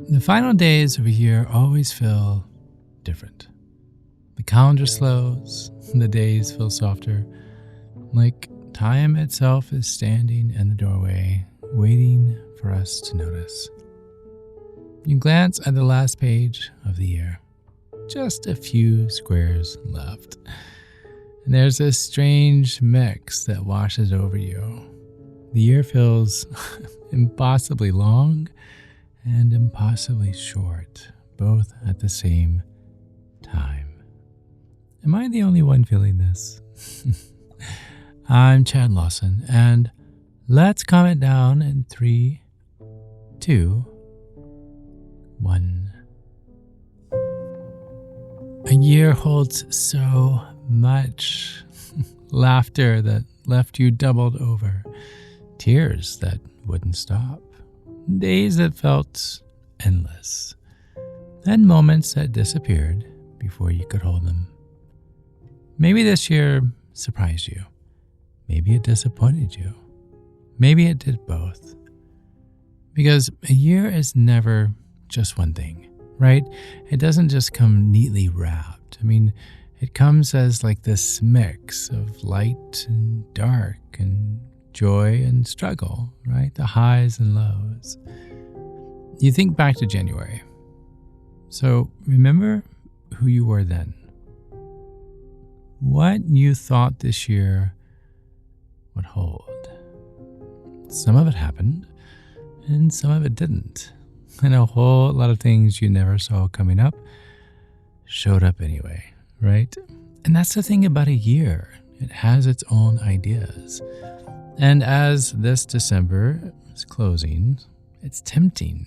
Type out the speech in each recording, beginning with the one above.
The final days of a year always feel different. The calendar slows, the days feel softer, like time itself is standing in the doorway, waiting for us to notice. You glance at the last page of the year. Just a few squares left. And there's this strange mix that washes over you. The year feels impossibly long and impossibly short, both at the same time. Am I the only one feeling this? I'm Chad Lawson, and let's calm it down in 3, 2, 1. A year holds so much. Laughter that left you doubled over. Tears that wouldn't stop. Days that felt endless. And moments that disappeared before you could hold them. Maybe this year surprised you. Maybe it disappointed you. Maybe it did both. Because a year is never just one thing, right? It doesn't just come neatly wrapped. It comes as like this mix of light and dark and joy and struggle, right? The highs and lows. You think back to January. So remember who you were then. What you thought this year would hold. Some of it happened, and some of it didn't. And a whole lot of things you never saw coming up showed up anyway, right? And that's the thing about a year. It has its own ideas. And as this December is closing, it's tempting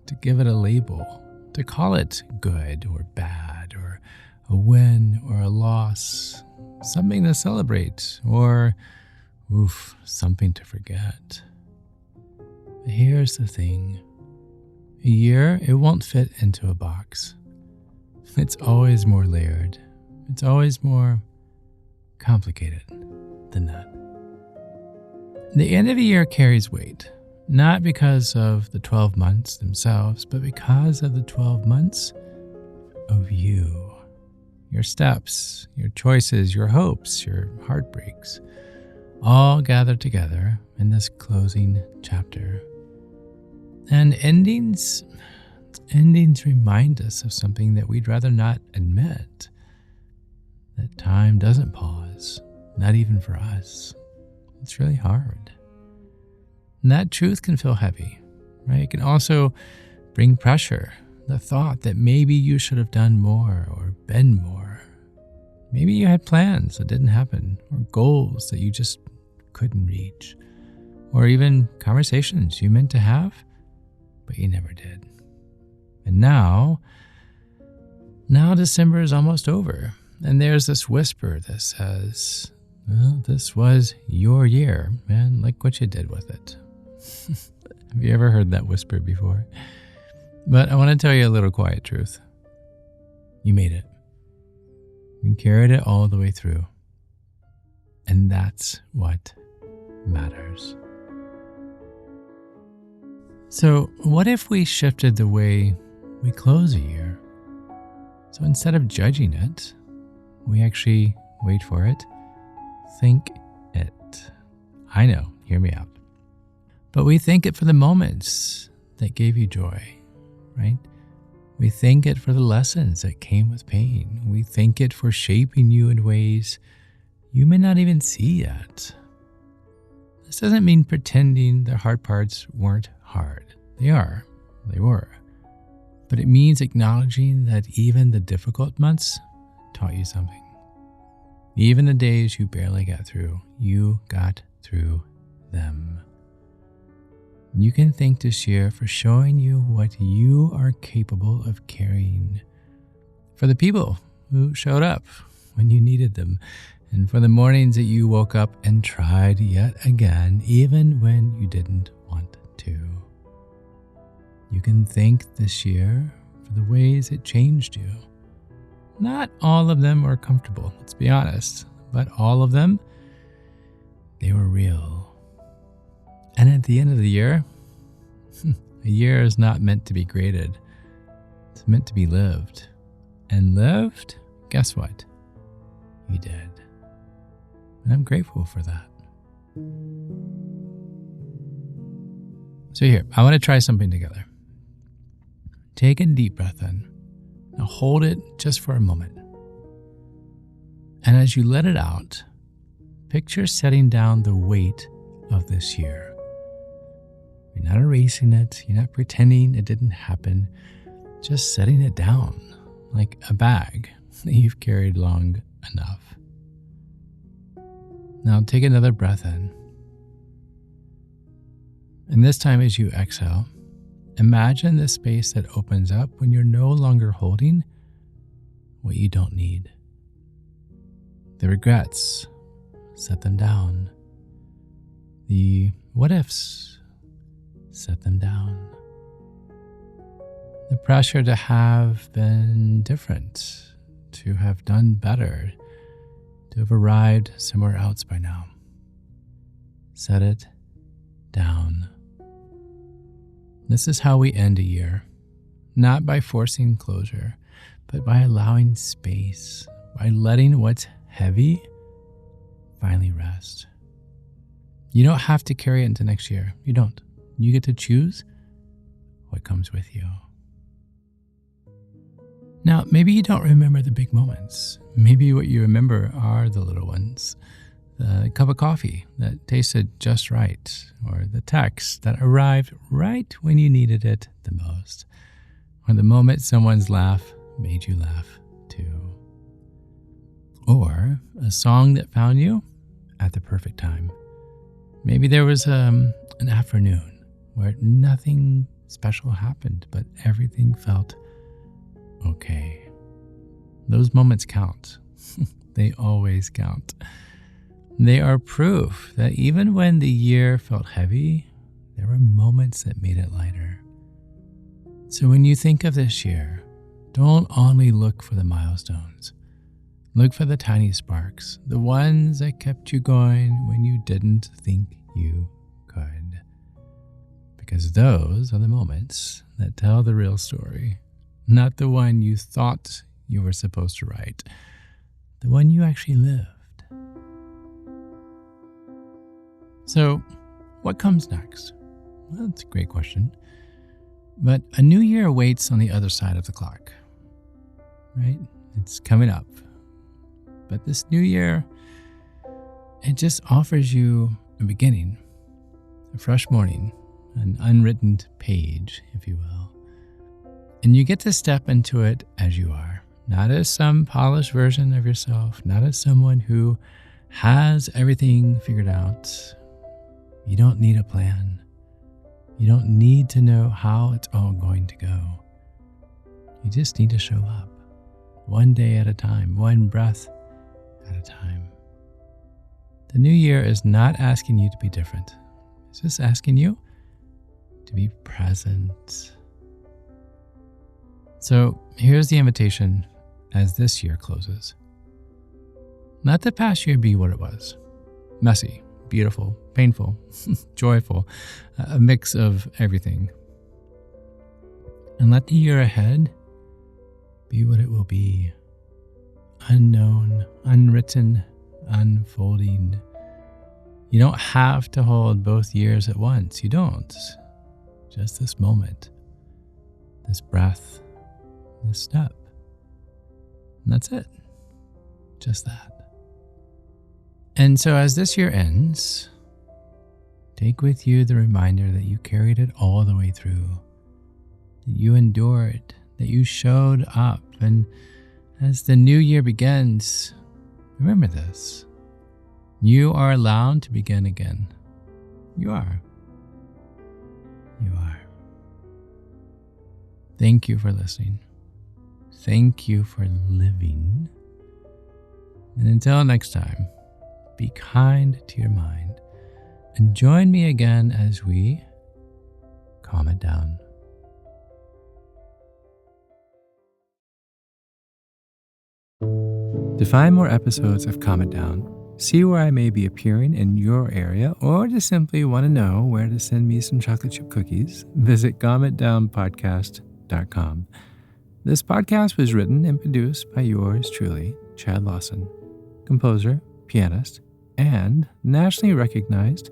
to give it a label, to call it good or bad, or a win or a loss, something to celebrate, or something to forget. But here's the thing. A year, it won't fit into a box. It's always more layered. It's always more complicated than that. The end of a year carries weight, not because of the 12 months themselves, but because of the 12 months of you. Your steps, your choices, your hopes, your heartbreaks, all gathered together in this closing chapter. And endings remind us of something that we'd rather not admit, that time doesn't pause, not even for us. It's really hard. And that truth can feel heavy, right? It can also bring pressure, the thought that maybe you should have done more or been more. Maybe you had plans that didn't happen, or goals that you just couldn't reach, or even conversations you meant to have, but you never did. And now December is almost over, and there's this whisper that says, well, this was your year, man. Look what you did with it. Have you ever heard that whisper before? But I want to tell you a little quiet truth. You made it. You carried it all the way through. And that's what matters. So what if we shifted the way we close a year? So instead of judging it, we actually, wait for it, think it. I know, hear me out. But we think it for the moments that gave you joy, right? We thank it for the lessons that came with pain. We thank it for shaping you in ways you may not even see yet. This doesn't mean pretending the hard parts weren't hard. They were. But it means acknowledging that even the difficult months taught you something. Even the days you barely got through, you got through them. You can thank this year for showing you what you are capable of carrying. For the people who showed up when you needed them. And for the mornings that you woke up and tried yet again, even when you didn't want to. You can thank this year for the ways it changed you. Not all of them were comfortable, let's be honest, but all of them, they were real. And at the end of the year, A year is not meant to be graded. It's meant to be lived. And lived, guess what? You did. And I'm grateful for that. So here, I want to try something together. Take a deep breath in. Now hold it just for a moment. And as you let it out, picture setting down the weight of this year. You're not erasing it. You're not pretending it didn't happen. Just setting it down like a bag that you've carried long enough. Now take another breath in. And this time as you exhale, imagine the space that opens up when you're no longer holding what you don't need. The regrets, set them down. The what ifs, set them down. The pressure to have been different, to have done better, to have arrived somewhere else by now. Set it down. This is how we end a year, not by forcing closure, but by allowing space, by letting what's heavy finally rest. You don't have to carry it into next year. You don't. You get to choose what comes with you. Now, maybe you don't remember the big moments. Maybe what you remember are the little ones. The cup of coffee that tasted just right, or the text that arrived right when you needed it the most, or the moment someone's laugh made you laugh too, or a song that found you at the perfect time. Maybe there was an afternoon where nothing special happened, but everything felt okay. Those moments count. They always count. They are proof that even when the year felt heavy, there were moments that made it lighter. So when you think of this year, don't only look for the milestones. Look for the tiny sparks, the ones that kept you going when you didn't think you could. Because those are the moments that tell the real story, not the one you thought you were supposed to write, the one you actually lived. So, what comes next? Well, that's a great question. But a new year waits on the other side of the clock, right? It's coming up. But this new year, it just offers you a beginning, a fresh morning, an unwritten page, if you will. And you get to step into it as you are, not as some polished version of yourself, not as someone who has everything figured out. You don't need a plan. You don't need to know how it's all going to go. You just need to show up, one day at a time, one breath at a time. The new year is not asking you to be different. It's just asking you to be present. So here's the invitation as this year closes. Let the past year be what it was. Messy, beautiful, painful, joyful, a mix of everything. And let the year ahead be what it will be. Unknown, unwritten, unfolding. You don't have to hold both years at once. You don't. Just this moment, this breath, this step. And that's it. Just that. And so as this year ends, take with you the reminder that you carried it all the way through, that you endured, that you showed up. And as the new year begins, remember this. You are allowed to begin again. You are. You are. Thank you for listening. Thank you for living. And until next time, be kind to your mind and join me again as we calm it down. To find more episodes of Calm It Down, see where I may be appearing in your area, or just simply want to know where to send me some chocolate chip cookies, visit calmitdownpodcast.com. This podcast was written and produced by yours truly, Chad Lawson, composer, pianist, and nationally recognized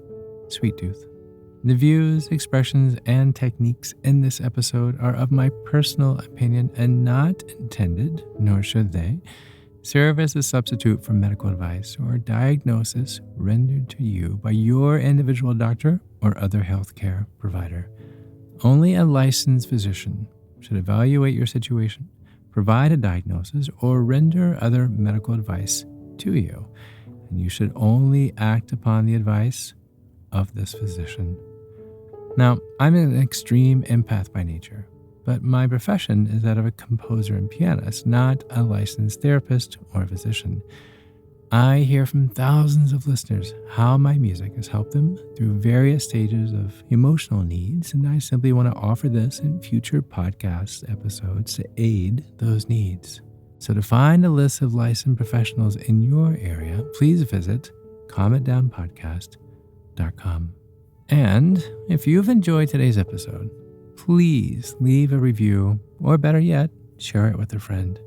sweet tooth. The views, expressions, and techniques in this episode are of my personal opinion and not intended, nor should they, serve as a substitute for medical advice or diagnosis rendered to you by your individual doctor or other healthcare provider. Only a licensed physician should evaluate your situation, provide a diagnosis, or render other medical advice to you, and you should only act upon the advice of this physician. Now, I'm an extreme empath by nature, but my profession is that of a composer and pianist, not a licensed therapist or physician. I hear from thousands of listeners how my music has helped them through various stages of emotional needs, and I simply want to offer this in future podcast episodes to aid those needs. So to find a list of licensed professionals in your area, please visit calmitdownpodcast.com. And if you've enjoyed today's episode, please leave a review, or better yet, share it with a friend.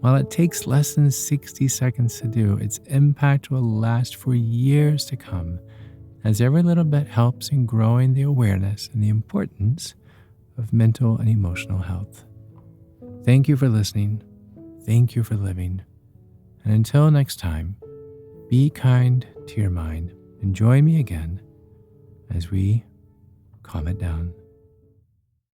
While it takes less than 60 seconds to do, its impact will last for years to come, as every little bit helps in growing the awareness and the importance of mental and emotional health. Thank you for listening. Thank you for living. And until next time, be kind to your mind and join me again as we calm it down.